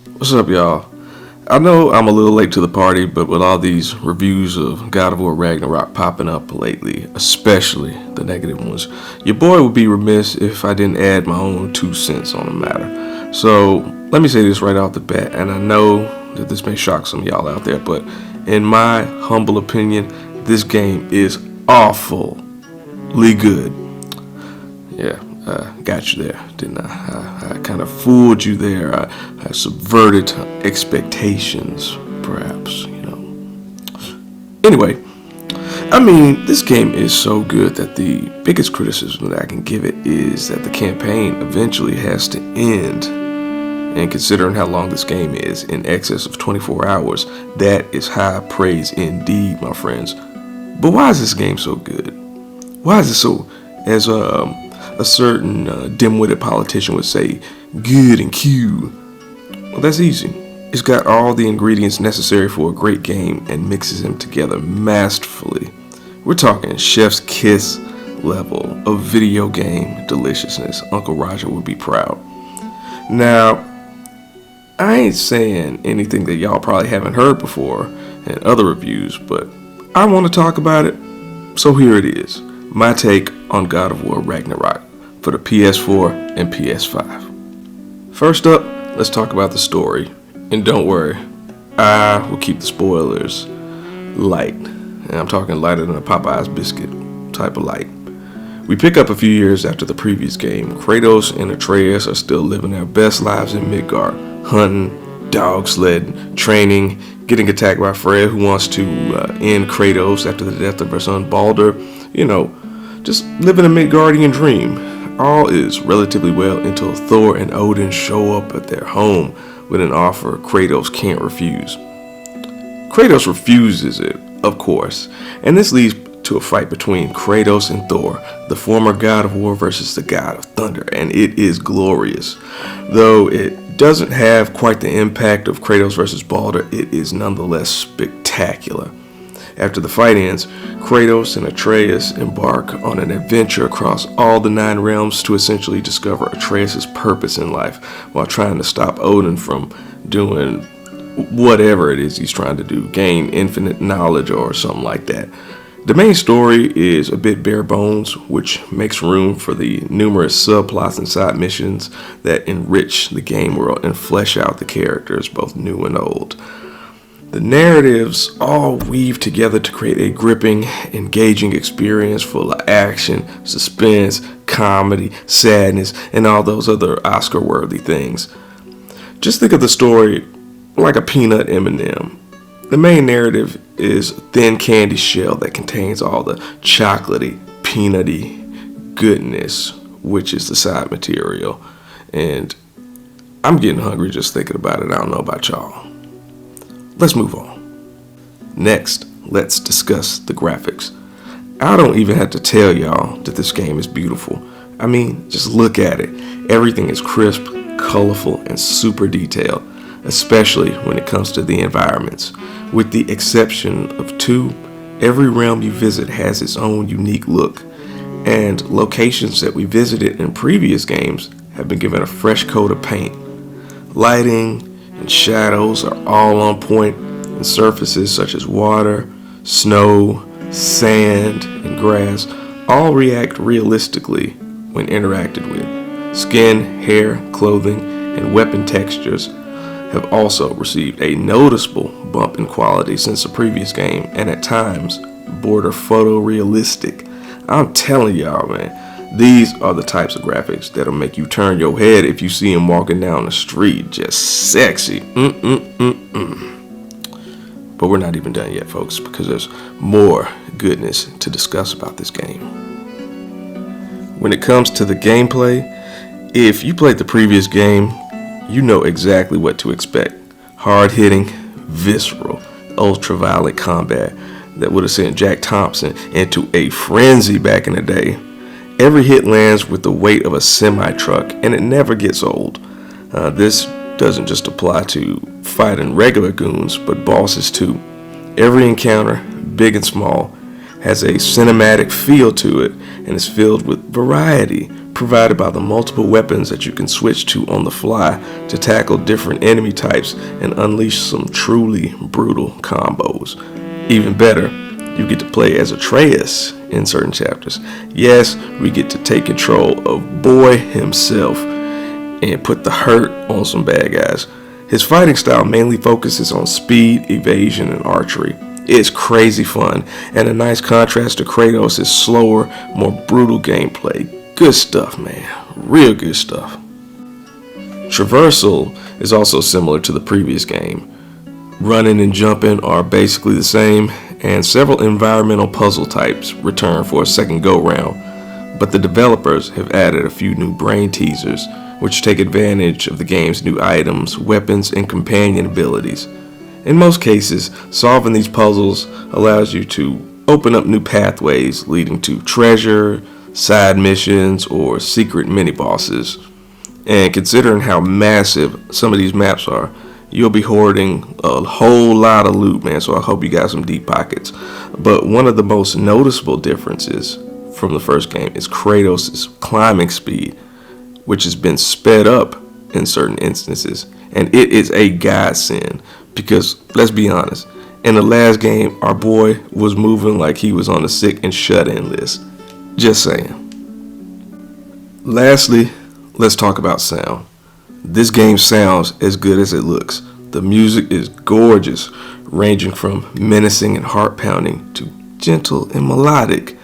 What's up, y'all? I know I'm a little late to the party, but with all these reviews of God of War Ragnarok popping up lately, especially the negative ones, your boy would be remiss if I didn't add my own 2 cents on the matter. So, let me say this right off the bat, and I know that this may shock some of y'all out there, but in my humble opinion, this game is awfully good. Yeah, got you there, didn't I? I kind of fooled you there. I subverted expectations, perhaps. Anyway, I mean, this game is so good that the biggest criticism that I can give it is that the campaign eventually has to end. And considering how long this game is, in excess of 24 hours, that is high praise indeed, my friends. But why is this game so good? Why is it so, as a certain dim-witted politician would say, good and cute? Well, that's easy. It's got all the ingredients necessary for a great game and mixes them together masterfully. We're talking chef's kiss level of video game deliciousness. Uncle Roger would be proud. Now, I ain't saying anything that y'all probably haven't heard before in other reviews, but I want to talk about it, so here it is. My take on God of War Ragnarok for the PS4 and PS5. First up, let's talk about the story. And don't worry, I will keep the spoilers light. And I'm talking lighter than a Popeye's biscuit type of light. We pick up a few years after the previous game. Kratos and Atreus are still living their best lives in Midgard, hunting, dog sledding, training, getting attacked by Freya, who wants to end Kratos after the death of her son Baldur. Just living a Midgardian dream. All is relatively well until Thor and Odin show up at their home with an offer Kratos can't refuse. Kratos refuses it, of course, and this leads to a fight between Kratos and Thor, the former god of war versus the god of thunder, and it is glorious. Though it doesn't have quite the impact of Kratos versus Baldur, it is nonetheless spectacular. After the fight ends, Kratos and Atreus embark on an adventure across all the 9 realms to essentially discover Atreus' purpose in life while trying to stop Odin from doing whatever it is he's trying to do, gain infinite knowledge or something like that. The main story is a bit bare bones, which makes room for the numerous subplots and side missions that enrich the game world and flesh out the characters, both new and old. The narratives all weave together to create a gripping, engaging experience full of action, suspense, comedy, sadness, and all those other Oscar-worthy things. Just think of the story like a peanut M&M. The main narrative is a thin candy shell that contains all the chocolatey, peanutty goodness, which is the side material. And I'm getting hungry just thinking about it. I don't know about y'all. Let's move on. Next, let's discuss the graphics. I don't even have to tell y'all that this game is beautiful. I mean, just look at it. Everything is crisp, colorful, and super detailed, especially when it comes to the environments. With the exception of 2, every realm you visit has its own unique look, and locations that we visited in previous games have been given a fresh coat of paint. Lighting and shadows are all on point, and surfaces such as water, snow, sand, and grass all react realistically when interacted with. Skin, hair, clothing, and weapon textures have also received a noticeable bump in quality since the previous game, and at times border photorealistic. I'm telling y'all, man, these are the types of graphics that'll make you turn your head if you see him walking down the street. Just sexy. But we're not even done yet, folks, because there's more goodness to discuss about this game. When it comes to the gameplay, if you played the previous game, you know exactly what to expect. Hard-hitting, visceral, ultra-violent combat that would have sent Jack Thompson into a frenzy back in the day. Every hit lands with the weight of a semi-truck, and it never gets old. This doesn't just apply to fighting regular goons, but bosses too. Every encounter, big and small, has a cinematic feel to it, and is filled with variety, provided by the multiple weapons that you can switch to on the fly to tackle different enemy types and unleash some truly brutal combos. Even better, you get to play as Atreus in certain chapters. Yes, we get to take control of Boy himself and put the hurt on some bad guys. His fighting style mainly focuses on speed, evasion, and archery. It's crazy fun and a nice contrast to Kratos' slower, more brutal gameplay. Good stuff, man. Real good stuff. Traversal is also similar to the previous game. Running and jumping are basically the same, and several environmental puzzle types return for a second go-round, but the developers have added a few new brain teasers which take advantage of the game's new items, weapons, and companion abilities. In most cases, solving these puzzles allows you to open up new pathways leading to treasure, side missions, or secret mini-bosses. And considering how massive some of these maps are, you'll be hoarding a whole lot of loot, man, so I hope you got some deep pockets. But one of the most noticeable differences from the first game is Kratos' climbing speed, which has been sped up in certain instances, and it is a godsend because, let's be honest, in the last game, our boy was moving like he was on the sick and shut-in list. Just saying. Lastly, let's talk about sound. This game sounds as good as it looks. The music is gorgeous, ranging from menacing and heart-pounding to gentle and melodic.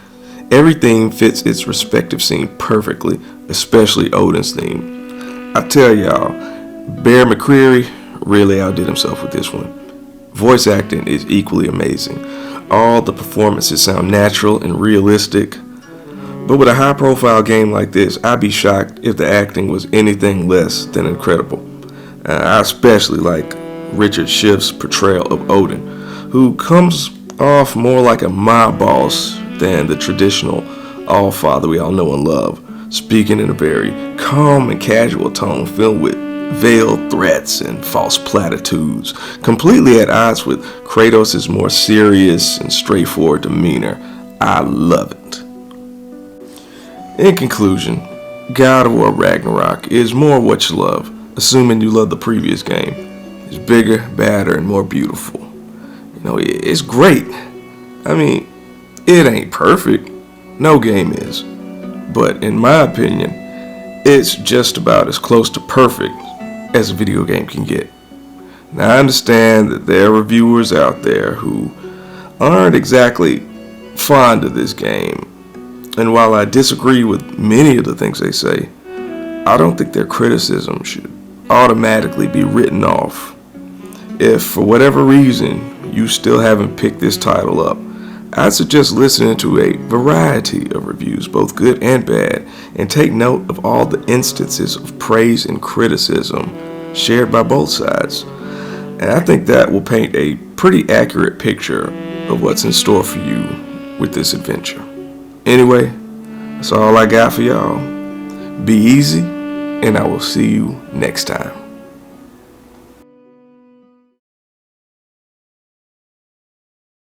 Everything fits its respective scene perfectly, especially Odin's theme. I tell y'all, Bear McCreary really outdid himself with this one. Voice acting is equally amazing. All the performances sound natural and realistic. But with a high-profile game like this, I'd be shocked if the acting was anything less than incredible. I especially like Richard Schiff's portrayal of Odin, who comes off more like a mob boss than the traditional all-father we all know and love, speaking in a very calm and casual tone filled with veiled threats and false platitudes, completely at odds with Kratos' more serious and straightforward demeanor. I love it. In conclusion, God of War Ragnarok is more what you love, assuming you love the previous game. It's bigger, badder, and more beautiful. You know, it's great. I mean, it ain't perfect. No game is. But in my opinion, it's just about as close to perfect as a video game can get. Now, I understand that there are reviewers out there who aren't exactly fond of this game. And while I disagree with many of the things they say, I don't think their criticism should automatically be written off. If for whatever reason you still haven't picked this title up, I'd suggest listening to a variety of reviews, both good and bad, and take note of all the instances of praise and criticism shared by both sides. And I think that will paint a pretty accurate picture of what's in store for you with this adventure. Anyway, that's all I got for y'all. Be easy, and I will see you next time.